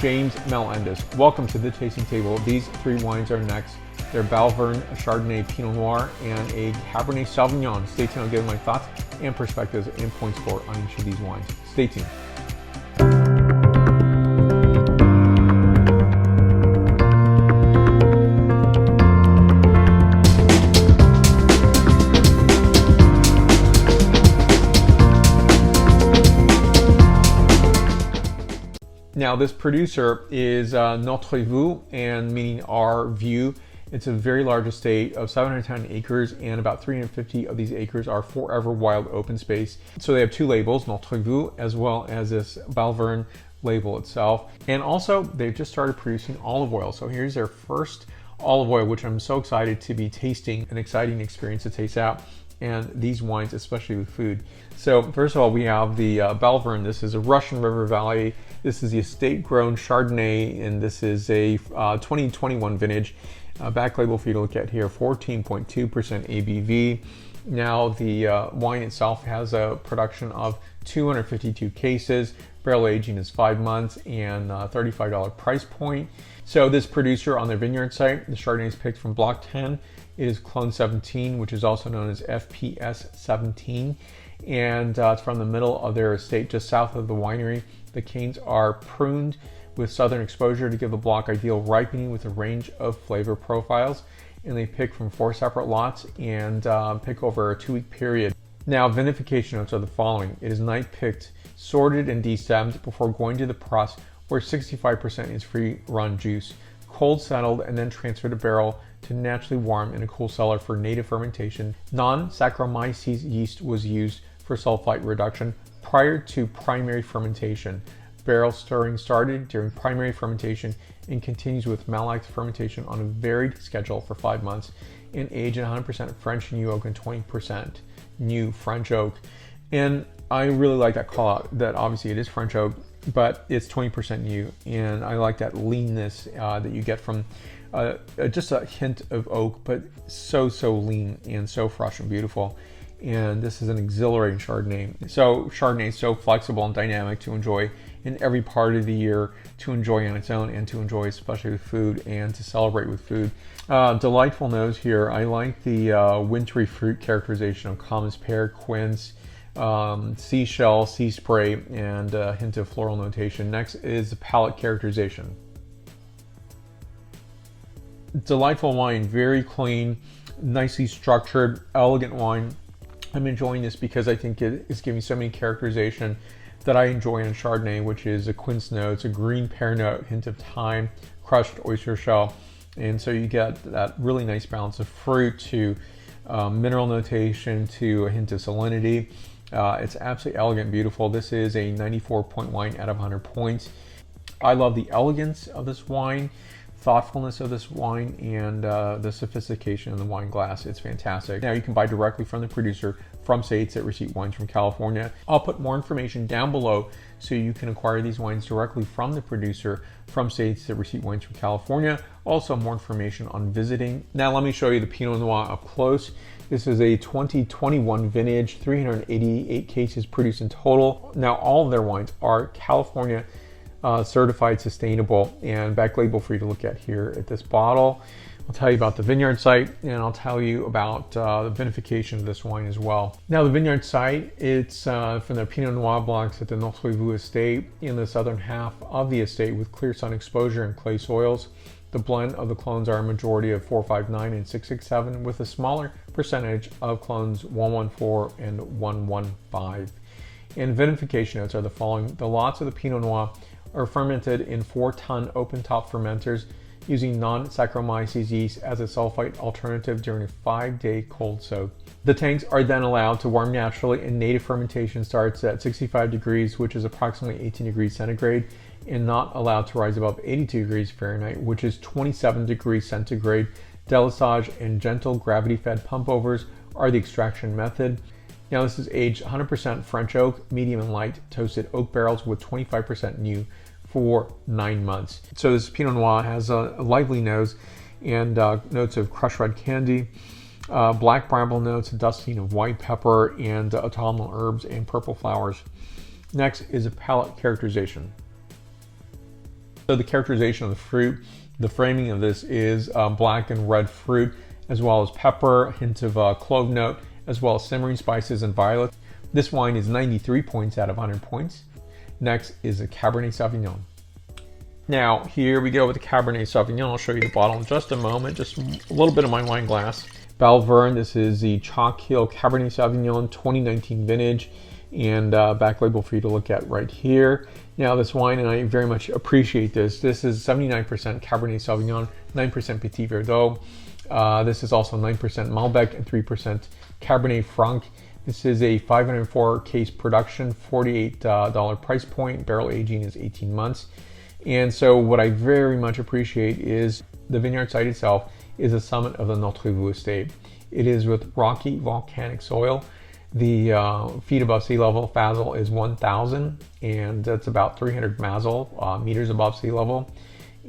James Melendez. Welcome to the tasting table. These three wines are next. They're Balverne Chardonnay Pinot Noir and a Cabernet Sauvignon. Stay tuned, I'll give my thoughts and perspectives and point score on each of these wines. Stay tuned. Now this producer is Notre Vu, and meaning our view. It's a very large estate of 710 acres, and about 350 of these acres are forever wild open space. So they have two labels, Notre Vu as well as this Balverne label itself. And also they've just started producing olive oil. So here's their first olive oil, which I'm so excited to be tasting, an exciting experience to taste out. And these wines, especially with food. So first of all, we have the Balverne. This is a Russian River Valley. This is the estate-grown Chardonnay, and this is a 2021 vintage. Back label for you to look at here, 14.2% ABV. Now the wine itself has a production of 252 cases. Barrel aging is 5 months and $35 price point. So this producer on their vineyard site, the Chardonnay is picked from Block 10. It is Clone 17, which is also known as FPS 17. And it's from the middle of their estate, just south of the winery. The canes are pruned with southern exposure to give the block ideal ripening with a range of flavor profiles. And they pick from 4 separate lots and pick over a 2-week period. Now, vinification notes are the following. It is night picked, sorted, and destemmed before going to the press, where 65% is free run juice, cold settled, and then transferred to barrel to naturally warm in a cool cellar for native fermentation. Non-Saccharomyces yeast was used for sulfite reduction prior to primary fermentation. Barrel stirring started during primary fermentation and continues with malolactic fermentation on a varied schedule for 5 months, and aged in 100% French new oak and 20% new French oak. And I really like that call out that obviously it is French oak, but it's 20% new, and I like that leanness that you get from just a hint of oak, but so lean and so fresh and beautiful. And this is an exhilarating Chardonnay. So Chardonnay is so flexible and dynamic to enjoy in every part of the year, to enjoy on its own and to enjoy especially with food and to celebrate with food. Delightful nose here. I like the wintry fruit characterization of Commons pear, quince, seashell, sea spray, and a hint of floral notation. Next is the palate characterization. Delightful wine, very clean, nicely structured, elegant wine. I'm enjoying this because I think it is giving so many characterization that I enjoy in Chardonnay, which is a quince note, it's a green pear note, hint of thyme, crushed oyster shell. And so you get that really nice balance of fruit to mineral notation to a hint of salinity. It's absolutely elegant and beautiful. This is a 94 point wine out of 100 points. I love the elegance of this wine, thoughtfulness of this wine, and the sophistication in the wine glass. It's fantastic. Now you can buy directly from the producer from states that receive wines from California. I'll put more information down below so you can acquire these wines directly from the producer from states that receive wines from California. Also more information on visiting. Now let me show you the Pinot Noir up close. This is a 2021 vintage, 388 cases produced in total. Now all of their wines are California certified sustainable, and back label for you to look at here at this bottle. I'll tell you about the vineyard site, and I'll tell you about the vinification of this wine as well. Now the vineyard site, it's from the Pinot Noir blocks at the Notre Vu estate in the southern half of the estate with clear sun exposure and clay soils. The blend of the clones are a majority of 459 and 667 with a smaller percentage of clones 114 and 115. And vinification notes are the following. The lots of the Pinot Noir are fermented in 4-ton open-top fermenters using non-Saccharomyces yeast as a sulfite alternative during a 5-day cold soak. The tanks are then allowed to warm naturally, and native fermentation starts at 65 degrees, which is approximately 18 degrees centigrade, and not allowed to rise above 82 degrees Fahrenheit, which is 27 degrees centigrade. Delisage and gentle gravity-fed pump-overs are the extraction method. Now this is aged 100% French oak, medium and light, toasted oak barrels with 25% new for 9 months. So this Pinot Noir has a lively nose and notes of crushed red candy, black bramble notes, a dusting of white pepper, and autumnal herbs and purple flowers. Next is a palate characterization. So the characterization of the fruit, the framing of this is black and red fruit, as well as pepper, a hint of clove note, as well as simmering spices and violets. This wine is 93 points out of 100 points. Next is a Cabernet Sauvignon. Now, here we go with the Cabernet Sauvignon. I'll show you the bottle in just a moment, just a little bit of my wine glass. Balverne, this is the Chalk Hill Cabernet Sauvignon 2019 vintage, and back label for you to look at right here. Now this wine, and I very much appreciate this, this is 79% Cabernet Sauvignon, 9% Petit Verdot. This is also 9% Malbec and 3% Cabernet Franc. This is a 504 case production, $48 price point. Barrel aging is 18 months. And so what I very much appreciate is the vineyard site itself is the summit of the Notre Vu estate. It is with rocky volcanic soil. The feet above sea level, FASL, is 1,000, and that's about 300 MASL, meters above sea level.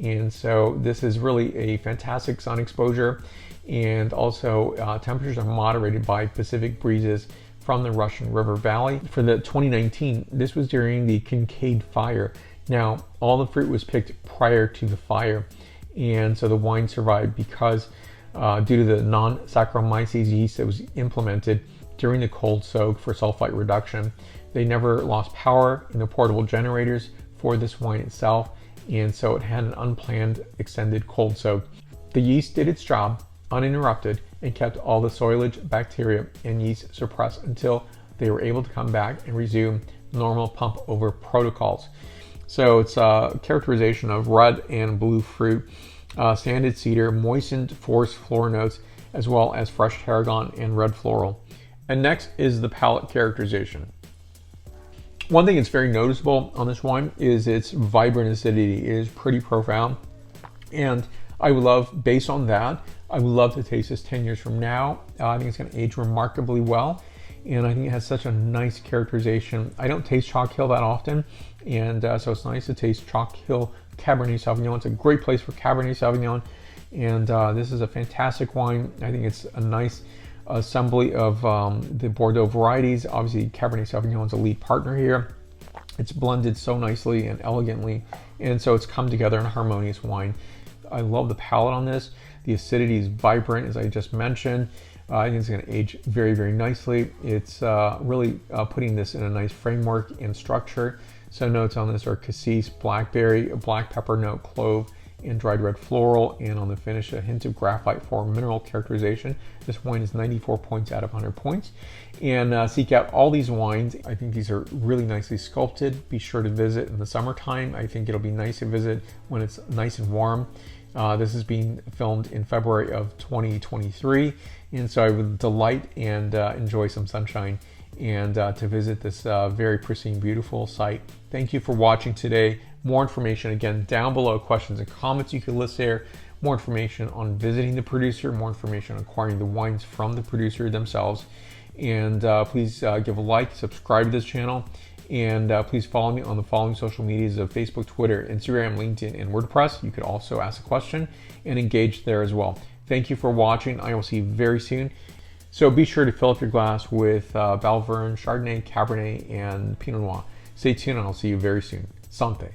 And so this is really a fantastic sun exposure, and also temperatures are moderated by Pacific breezes from the Russian River Valley. For the 2019, this was during the Kincaid fire. Now, all the fruit was picked prior to the fire, and so the wine survived because due to the non-Saccharomyces yeast that was implemented during the cold soak for sulfite reduction. They never lost power in the portable generators for this wine itself, and so it had an unplanned extended cold soak. The yeast did its job uninterrupted and kept all the soilage, bacteria, and yeast suppressed until they were able to come back and resume normal pump over protocols. So it's a characterization of red and blue fruit, sanded cedar, moistened forest floor notes, as well as fresh tarragon and red floral. And next is the palate characterization. One thing that's very noticeable on this wine is its vibrant acidity. It is pretty profound, and I would love, based on that, I would love to taste this 10 years from now. I think it's going to age remarkably well, and I think it has such a nice characterization. I don't taste Chalk Hill that often, and so it's nice to taste Chalk Hill Cabernet Sauvignon. It's a great place for Cabernet Sauvignon, and this is a fantastic wine. I think it's a nice assembly of the Bordeaux varieties. Obviously, Cabernet Sauvignon is a lead partner here. It's blended so nicely and elegantly, and so it's come together in a harmonious wine. I love the palate on this. The acidity is vibrant, as I just mentioned. I think it's going to age very, very nicely. It's really putting this in a nice framework and structure. So notes on this are cassis, blackberry, a black pepper note, clove, and dried red floral, and on the finish a hint of graphite for mineral characterization. This wine is 94 points out of 100 points. And seek out all these wines. I think these are really nicely sculpted. Be sure to visit in the summertime. I think it'll be nice to visit when it's nice and warm. This is being filmed in February of 2023, and so I would delight and enjoy some sunshine and to visit this very pristine, beautiful site. Thank you for watching today. More information again down below, questions and comments you can list there. More information on visiting the producer, more information on acquiring the wines from the producer themselves. And please give a like, subscribe to this channel, and please follow me on the following social medias of Facebook, Twitter, Instagram, LinkedIn, and WordPress. You could also ask a question and engage there as well. Thank you for watching. I will see you very soon. So be sure to fill up your glass with Balverne Chardonnay, Cabernet, and Pinot Noir. Stay tuned, and I'll see you very soon. Santé.